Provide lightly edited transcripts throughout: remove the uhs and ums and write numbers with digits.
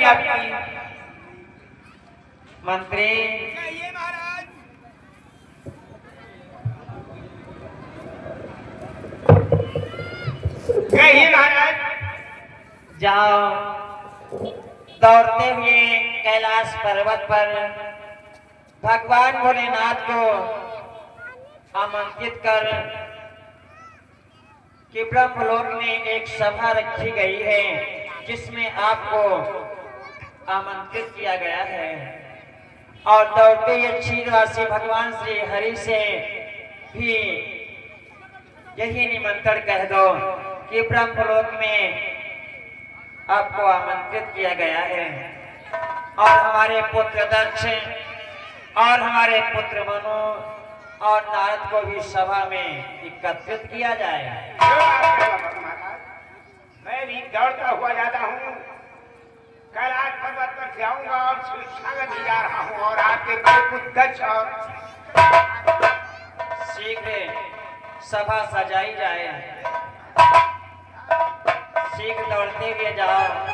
कमी आपकी? मंत्री महाराज। कहिए महाराज। जाओ दौड़ते हुए कैलाश पर्वत पर भगवान भोलेनाथ को आमंत्रित कर कि ब्रह्मलोक में एक सभा रखी गई है जिसमें आपको आमंत्रित किया गया है। और दौड़ते हुए क्षीरवासी भगवान श्री हरि से भी यही निमंत्रण कह दो कि ब्रह्मलोक में आपको आमंत्रित किया गया है और हमारे पुत्र दक्ष और हमारे पुत्र मनु और नारद को भी सभा में एकत्रित किया जाए। मैं भी दौड़ता हुआ जाता हूँ, कैलाश पर्वत पर जाऊंगा और स्वागत भी जा रहा हूँ और आपके पुत्र दक्ष और शीघ्र सभा सजाई जाए। शीघ्र दौड़ते हुए जाओ।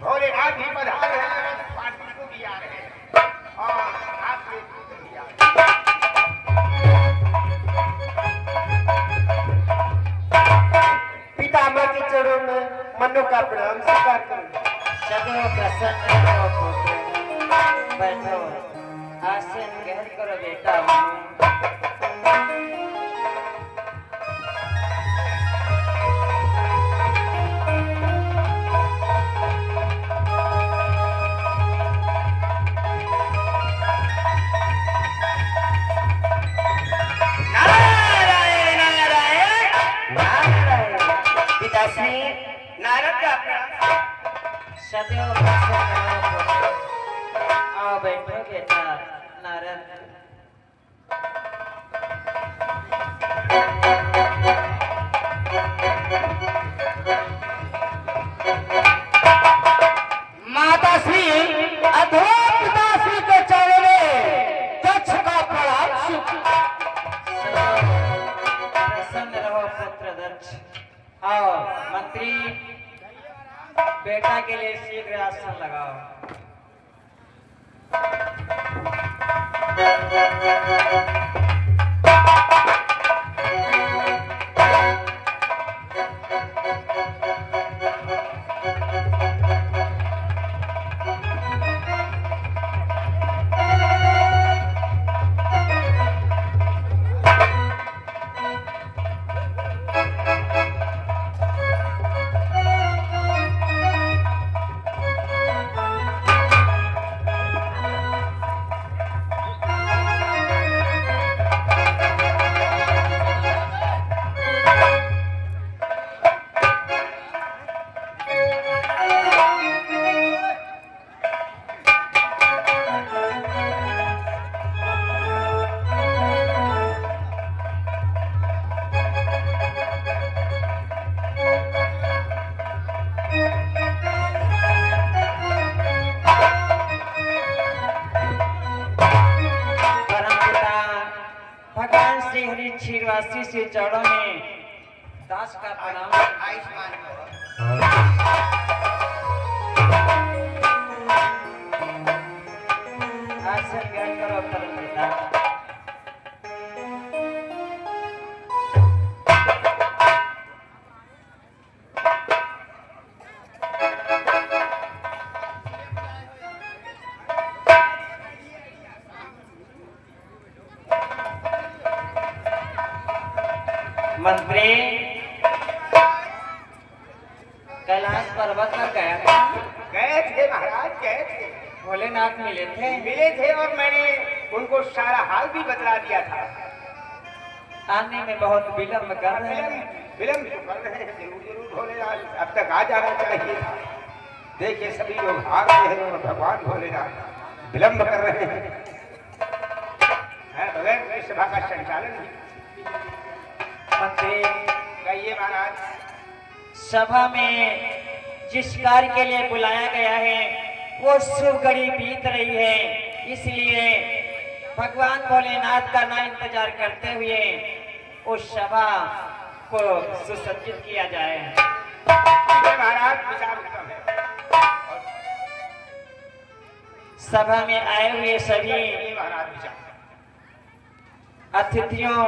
भोलेनाथ भी पधार रहे हैं, पार्टी को भी आ रहे हैं और आपके पुत्र भी आ रहे हैं। पितामह के चरणों में मनु का प्रणाम स्वीकार करो। सदैव प्रसन्न रहो पुत्र। बैठो, आसन ग्रहण करो बेटा। नारद का सदैव प्रसन्न रहो पुत्र। आओ बैठो बेटा नारद। माता श्री अथवा पिताश्री के चरणों में दक्ष का प्रणाम। प्रसन्न रहो पुत्र दक्ष। आओ मंत्री, बेटा के लिए शीघ्र आसन लगाओ। क्षीरवासी से चरणों में दास का प्रणाम। आसन ग्रहण करो परम पिता। मंत्री कैलाश पर्वत पर गया था? गए थे महाराज, गए थे। भोलेनाथ मिले थे और मैंने उनको सारा हाल भी बतला दिया था। आने में बहुत विलम्ब कर रहे हैं। विलम्ब तो कर रहे हैं, जरूर जरूर भोलेनाथ अब तक आ जाना चाहिए था। देखिए सभी लोग हार रहे हैं और भगवान भोलेनाथ विलम्ब कर रहे हैं। बगैर मेरी सभा का संचालन ही। मंत्री, कहिए महाराज। सभा में जिस कार्य के लिए बुलाया गया है वो शुभ घड़ी बीत रही है, इसलिए भगवान भोलेनाथ का ना इंतजार करते हुए उस सभा को सुसज्जित किया जाए। महाराज विचार उत्तम है। सभा में आए हुए सभी महाराज विचार अतिथियों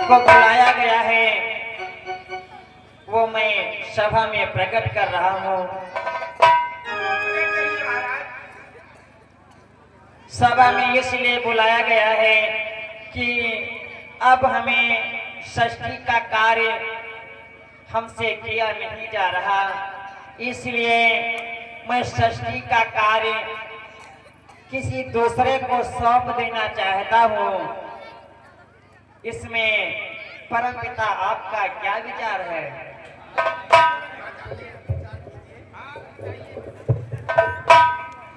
को बुलाया गया है, वो मैं सभा में प्रकट कर रहा हूँ। सभा में इसलिए बुलाया गया है कि अब हमें षष्ठी का कार्य हमसे किया नहीं जा रहा, इसलिए मैं षष्ठी का कार्य किसी दूसरे को सौंप देना चाहता हूँ। इसमें परमपिता आपका क्या विचार है?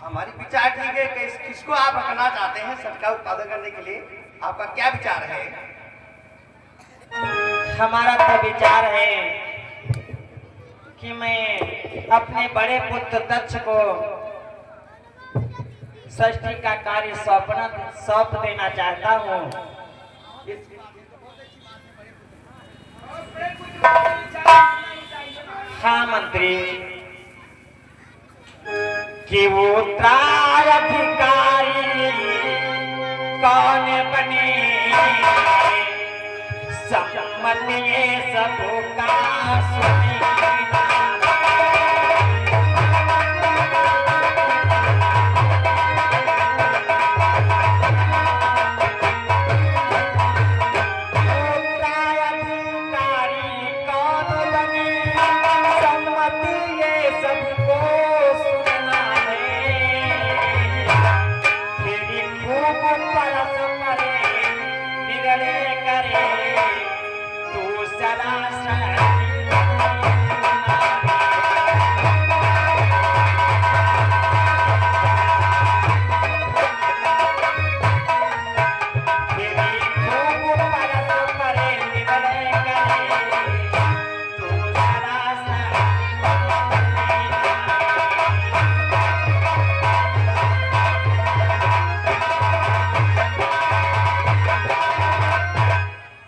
हमारी विचार ठीक है कि किसको आप रखना चाहते हैं सच का उत्पादन करने के लिए, आपका क्या विचार है? हमारा तो विचार है कि मैं अपने बड़े पुत्र दक्ष को षष्ठी का कार्य सौंप देना चाहता हूँ। हाँ मंत्री, कि वो उत्तराधिकारी कौन बने, सम्मति सबका सुने।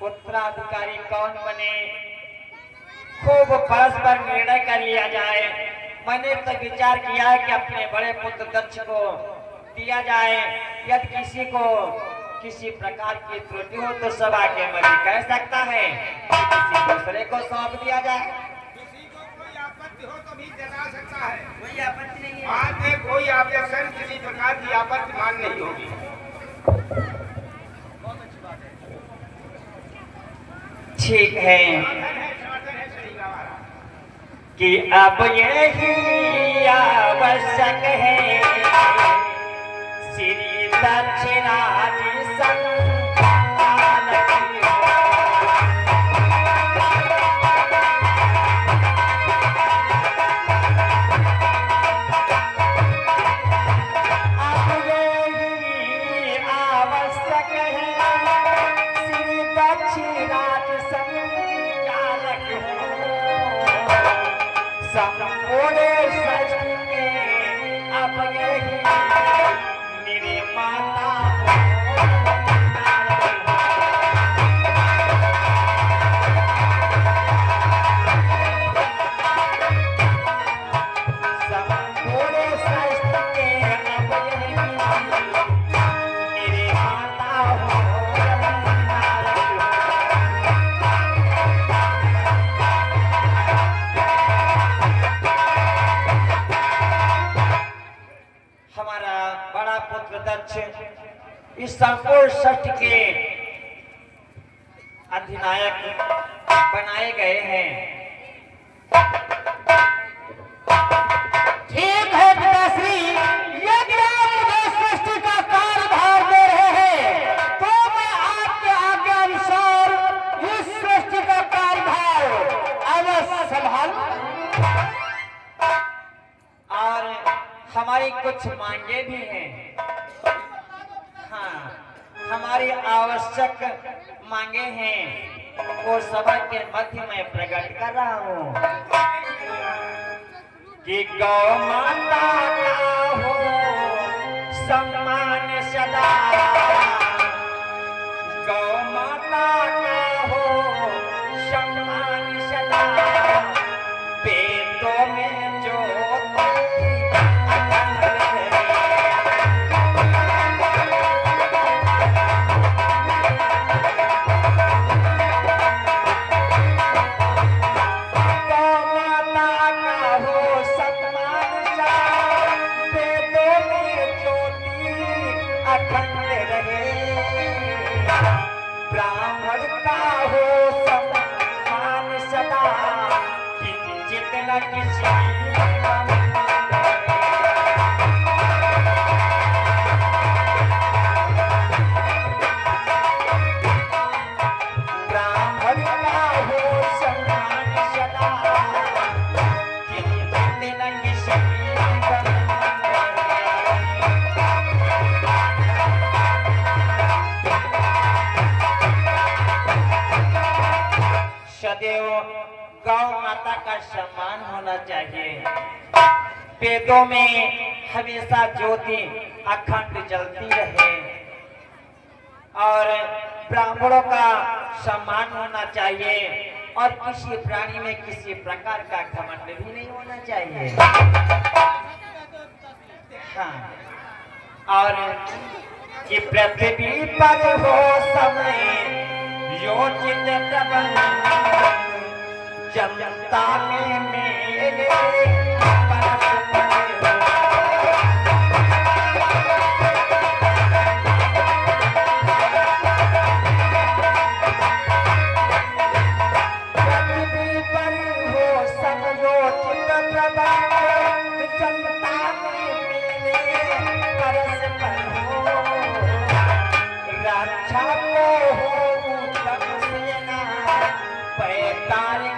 उत्तराधिकारी कौन बने, खूब परस्पर निर्णय कर लिया जाए। मैंने तो विचार किया है कि अपने बड़े पुत्र दक्ष को दिया जाए। यदि किसी को किसी प्रकार की त्रुटि हो तो सभा के मध्य कह सकता है, किसी दूसरे को सौंप दिया जाए। किसी को कोई आपत्ति हो तो भी जता सकता है, कोई आपत्ति नहीं है। बाद में कोई ऑब्जेक्शन किसी प्रकार की आपत्ति मान नहीं होगी। ठीक है कि अब यही आवश्यक है, श्री दक्षिणाज संतान की हो। अब यही आवश्यक है, श्री दक्षिणाज संचालक हो। संपूर्ण सृष्टि के अब यही मेरी माता संपूर्ण सृष्टि के अब यही मेरी माता हो। हमारा बड़ा पुत्र दक्ष इस संपूर्ण षष्ठ के अधिनायक बनाए गए हैं। ठीक है पिताश्री, यदि आप मुझे सृष्टि का कार्यभार दे रहे हैं तो मैं आपके हमारी कुछ मांगे भी हैं। हाँ, हमारी आवश्यक मांगे हैं, वो सभा के मध्य में प्रकट कर रहा हूँ कि गौ माता का हो सम्मान सदा, गौ माता का हो सम्मान सदा, पेटों में ज्योति अखंड रहे। गौ माता का हो सम्मान सदा, पेटों में ज्योति अखंड रहे। ब्राह्मण का हो सम्मान सदा, किंचित न किसी ब्राह्मण का हो सम्मान सदा, किंचित न किसी सदैव गौ माता का सम्मान होना चाहिए। वेदों में हमेशा ज्योति अखंड जलती रहे और ब्राह्मणों का सम्मान होना चाहिए और किसी प्राणी में किसी प्रकार का घमंड भी नहीं होना चाहिए। हाँ, और कि पृथ्वी पर हो समय योजित प्रबंध, जनता में मेरे परस्पर हो। पृथ्वी पर हो समयोचित प्रबंध, जनता में मेरे परस्पर हो। रक्षा को हो उत्तम सेना, पैतारिक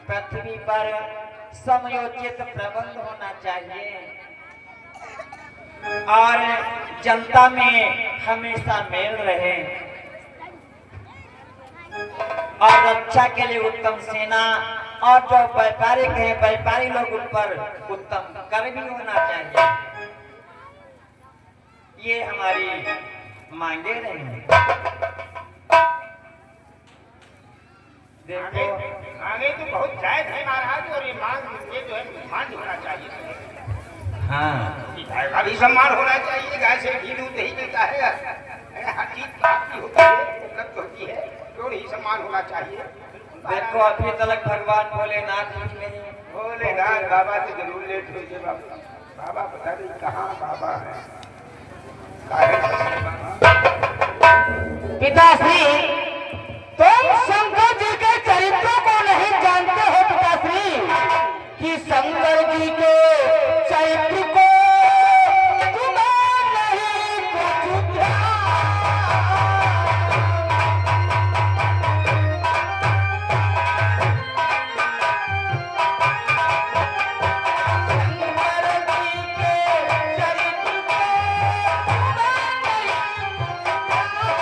पृथ्वी पर समयोचित प्रबंध होना चाहिए और जनता में हमेशा मेल रहे और रक्षा के लिए उत्तम सेना और जो व्यापारिक हैं व्यापारी लोग उन पर उत्तम कर भी होना चाहिए। ये हमारी मांगे रहे। देखो आगे तो बहुत जायज है महाराज, और ये मांग ये जो है सम्मान होना चाहिए। हाँ, गाय का भी सम्मान होना चाहिए। गाय से घी दूध दही मिलता है, हर चीज प्राप्ति होती है, उपलब्ध होती है, क्यों नहीं सम्मान होना चाहिए। देखो अभी तक भगवान भोलेनाथ ही नहीं। भोलेनाथ बाबा से जरूर लेट हुई है। बाबा पता नहीं कहाँ बाबा है। पिताश्री, तुम शंकर जी के चरित्रों को नहीं जानते हो पिताश्री, कि शंकर जी के चरित्र को तुम्हें नहीं कुछ ध्यान। शंकर जी के चरित्र को तुम्हें नहीं कुछ ध्यान।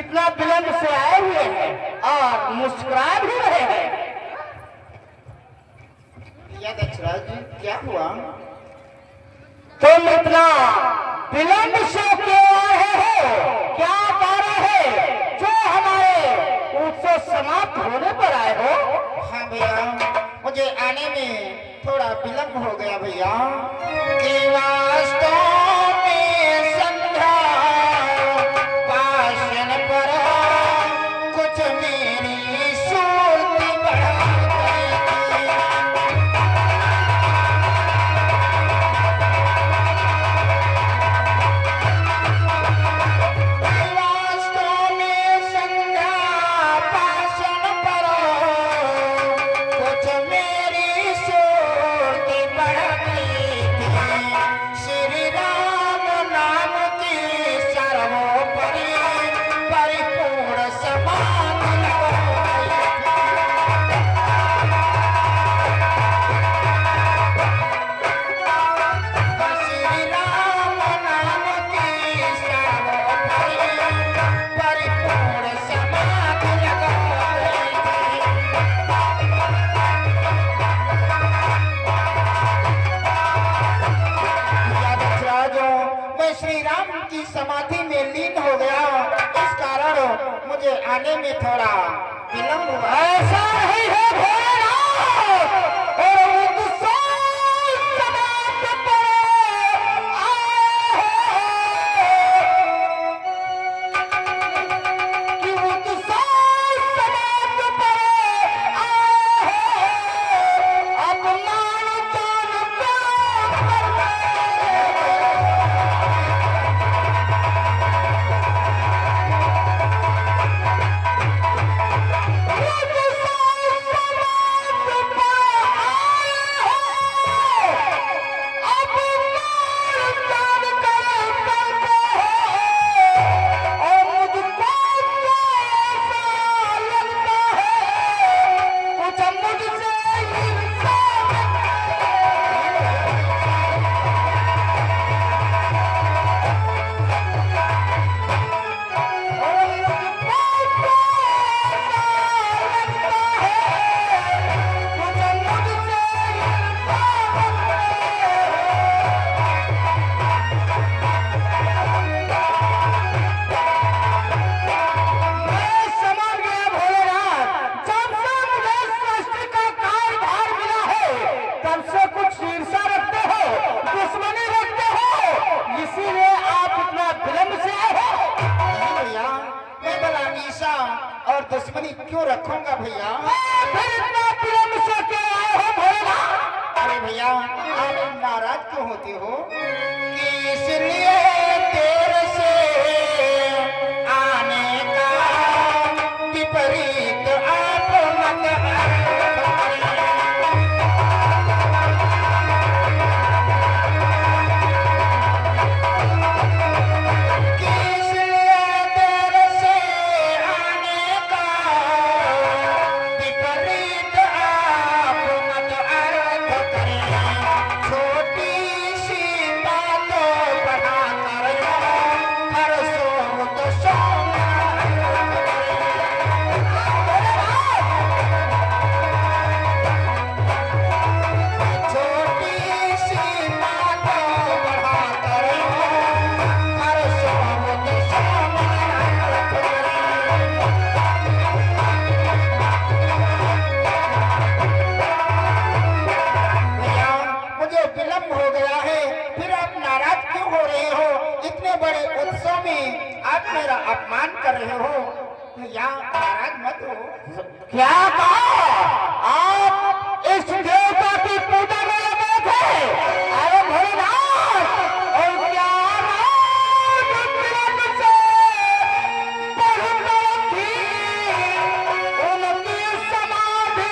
इतना विलंब से आए हुए हैं और मुस्कुरा भी रहे हैं। या दक्षराज जी क्या हुआ? तुम इतना विलंब से क्यों आए हो? क्या कारण है जो हमारे उत्सव समाप्त होने पर आए हो? हाँ भैया, मुझे आने में थोड़ा विलंब हो गया भैया। कि वास्तव में संध्या पाशन पर कुछ मेरी सूरत बढ़ा गई थी। वास्तव में संध्या पाशन पर कुछ मेरी सूरत बढ़ गई थी। श्री राम नाम की सर्वोपरि परिपूर्ण समान हो गई थी। श्री राम नाम की सर्वोपरि परिपूर्ण समान हो गई थी। राजो, मैं श्री राम की समाधि में लीन हो गया, इस कारण मुझे आने में थोड़ा विलंब हुआ। ऐसा नहीं है भोलेनाथ, और उत्सव समाप्त पर आए हो। कि उत्सव समाप्त पर आए हो। अपमान जान का और दुश्मनी क्यों रखूंगा भैया? फिर इतना विलंब से क्यों आए हो भोलेनाथ? अरे भैया, आप नाराज क्यों होते हो? कि इसलिए देर से आने का विपरीत आप मत करिए। कि इसलिए देर से आने का विपरीत आप मत अर्थ करें। छोटी सी बातों बढ़ा कर हर सोम तो सोम छोटी सी बातों बढ़ा कर हर सोम तो सोम भैया, मुझे विलंब हो गया है, फिर आप नाराज क्यों हो रहे हो? इतने बड़े उत्सव में आप मेरा अपमान कर रहे हो। भैया, नाराज मत हो। क्या कहा? आप इस देवता की पूजा में लगे थे? अरे भोलेनाथ, और क्या रात विलंब से बढ़ गई थी? उनकी समाधि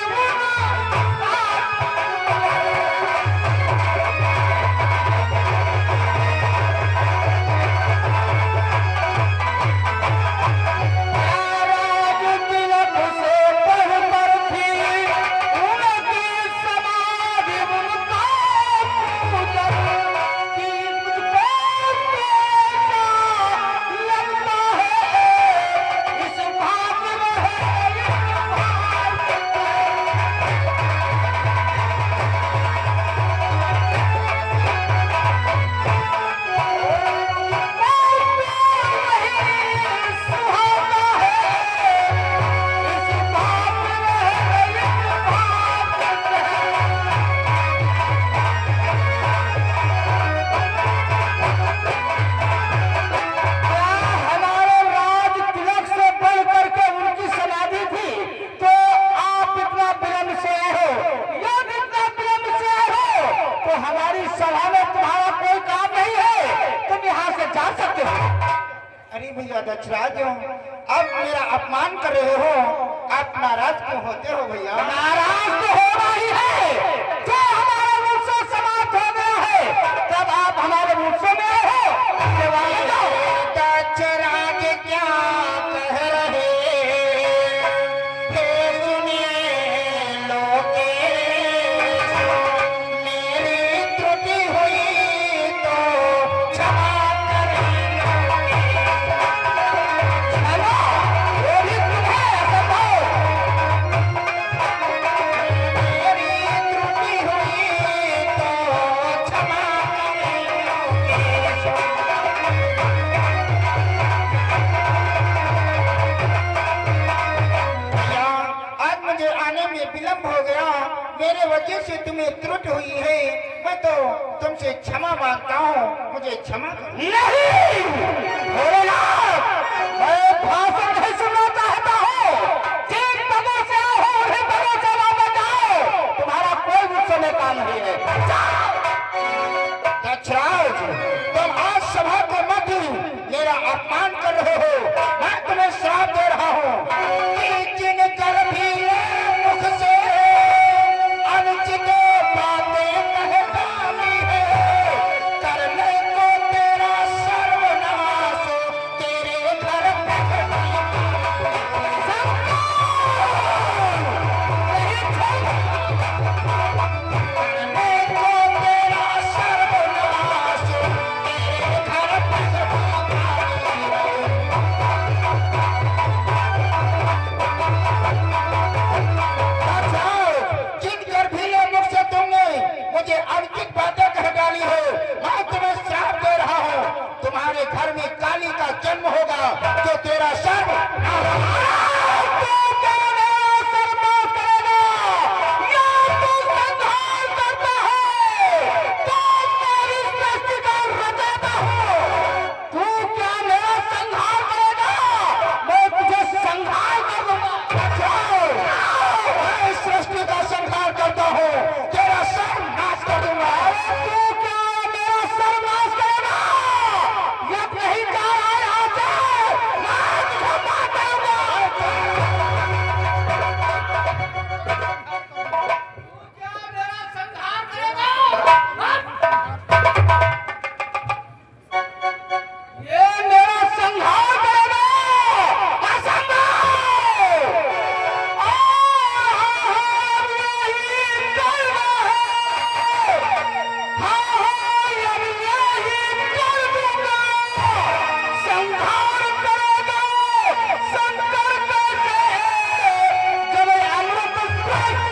राज तिलक से बढ़कर थी उनकी अरे भैया दक्षराज, अब मेरा अपमान कर रहे हो, आप नाराज क्यों होते हो भैया? नाराज तो हो रही है, जो हमारे मुझसे समाप्त हो गया है, तब आप हमारे मुझसे में हो। दक्षराज क्या कह रहे हे सुनिए लोकेश, मेरी त्रुटि हुई तो क्षमा करें। हेलो, वो भी तुम्हें असंभव। मेरी त्रुटि हुई तो क्षमा करें लोकेश। आज मुझे आने में विलंब हो गया, मेरे वजह से तुम्हें त्रुटि हुई है, मैं तो तुमसे क्षमा मांगता हूँ, मुझे क्षमा करो। नहीं, भोलेनाथ, मैं भाषण नहीं सुनना चाहता हूँ। जिन पदों से आओ, उन्हीं पदों से वापस आओ। तुम्हारा कोई मुझसे में काम नहीं है। दक्षराज, तुम आज सभा के मध्य मेरा अपमान कर रहे हो, मैं तुम्हें श्राप दे रहा हूँ कि जिन कर भी मुख से अनुचित बातें कह डाली है, करने को तेरा सर्वनाश तेरे घर करने को तेरा सर्वनाश तेरे घर जिन गर्भीले मुख से तुमने मुझे अनुचित बातें कह डाली है, मैं तुम्हें श्राप दे रहा हूँ, तुम्हारे घर में काली का जन्म होगा, जो तेरा सर्व तू क्या मेरा संहार करेगा? मैं तुझे संहार कर दूंगा। मैं इस सृष्टि का संहार करता हूँ, तेरा सर्वनाश कर दूंगा। तू क्या मेरा सर्वनाश करेगा? यह नहीं जा रहा है यहाँ से। मैं तुझे मार दूंगा। ये मेरा संहार करेगा। असंभव। और यही करना है। हाँ, यही कर दूंगा। संहार करेगा। शंकर कैसे जब अमृत प्राप्त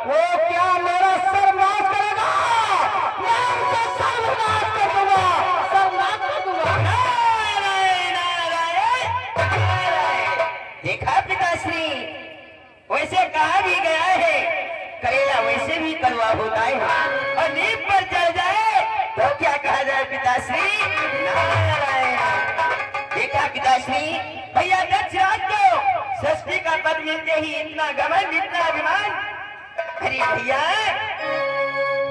वो क्या मेरा सर्वनाश करेगा? मैं उसका सर्वनाश कर दूंगा। सर्वनाश कर दूंगा। नारायण, नारायण, नारायण। देखा पिताश्री, वैसे कहा भी गया है, करेला वैसे भी कड़वा होता है, और नींव पर चढ़ जाए तो क्या कहा जाए पिताश्री? नारायण। देखा पिताश्री, भैया दक्षराज को षष्ठी का पद मिलते ही इतना घमंड, इतना अभिमान। अरे भैया,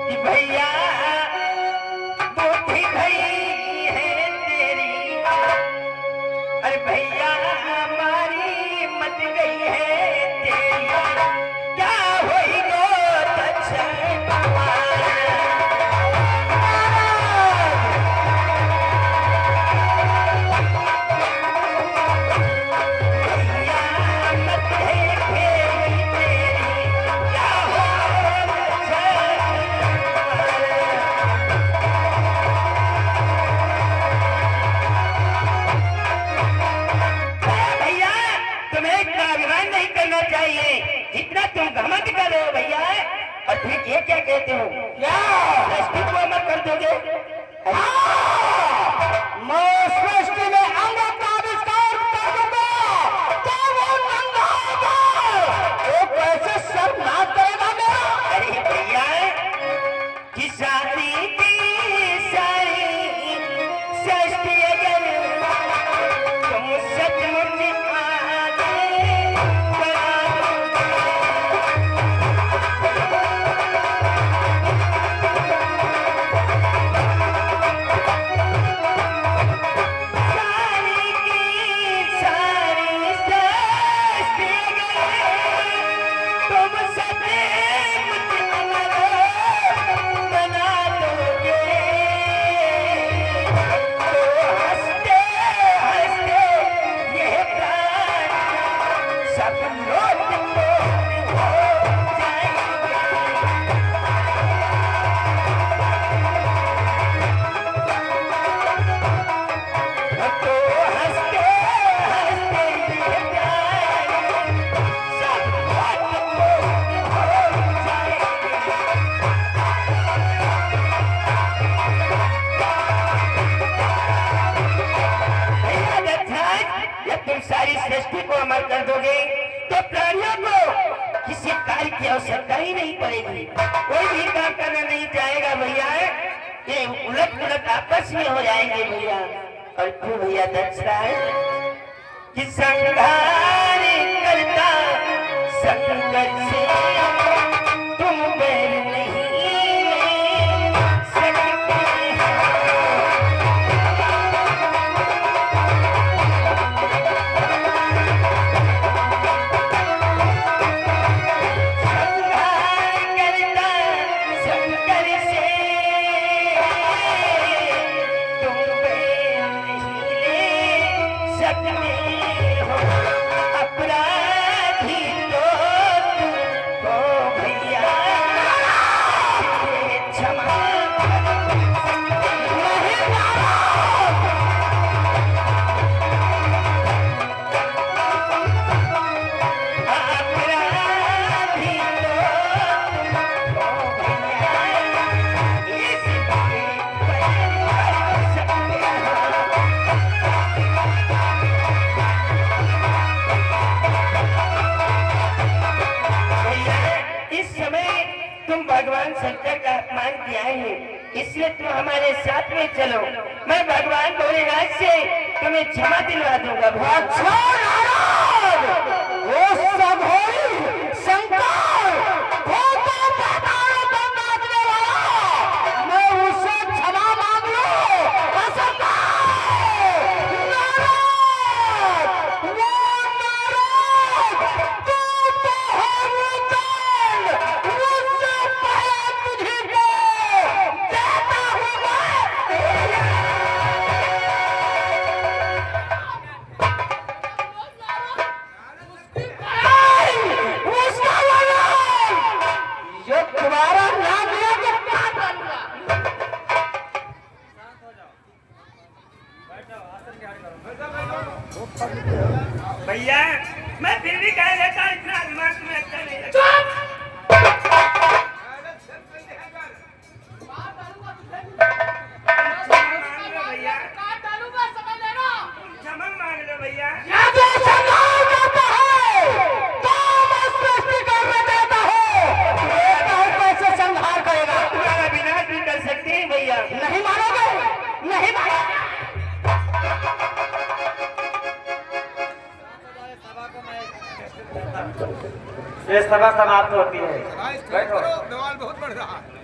कि भैया बुद्धि भई है तेरी, अरे भैया हमारी मत गई है तेरी, क्या होई गो दक्षिण भगवान। भैया मत है फेरी तेरी, क्या हो दक्षिण भगवान। भैया, तुम्हें इतना अभिमान नहीं करना चाहिए जितना तुम घमंड कर रहे हो भैया। और फिर ये क्या कहते हो? क्या षष्ठी को अमर कर दोगे? हाँ, अर्थी को अमर कर दोगे तो प्राणियों को किसी कार्य की आवश्यकता ही नहीं पड़ेगी, कोई भी काम करना नहीं चाहेगा भैया। ये उलट पुलट आपस में हो जाएंगे भैया। और क्यों भैया दक्षराज कि संघार करता संकट से तुम बैर नहीं ले सकते भगवान शंकर का अपमान किया है, इसलिए तुम हमारे साथ में चलो। मैं भगवान भोलेनाथ से तुम्हें क्षमा दिलवा दूंगा। मैं उससे क्षमा मांग भैया मैं फिर भी कह देता इतना दिमाग में अच्छा नहीं लगता। भैया क्षमा मांग लो भैया। संहार करेगा, तुम्हारा विनाश भी कर सकते हैं भैया। नहीं मानोगे, नहीं मानोगे। ये सभा समाप्त होती है। बहुत बढ़ रहा है।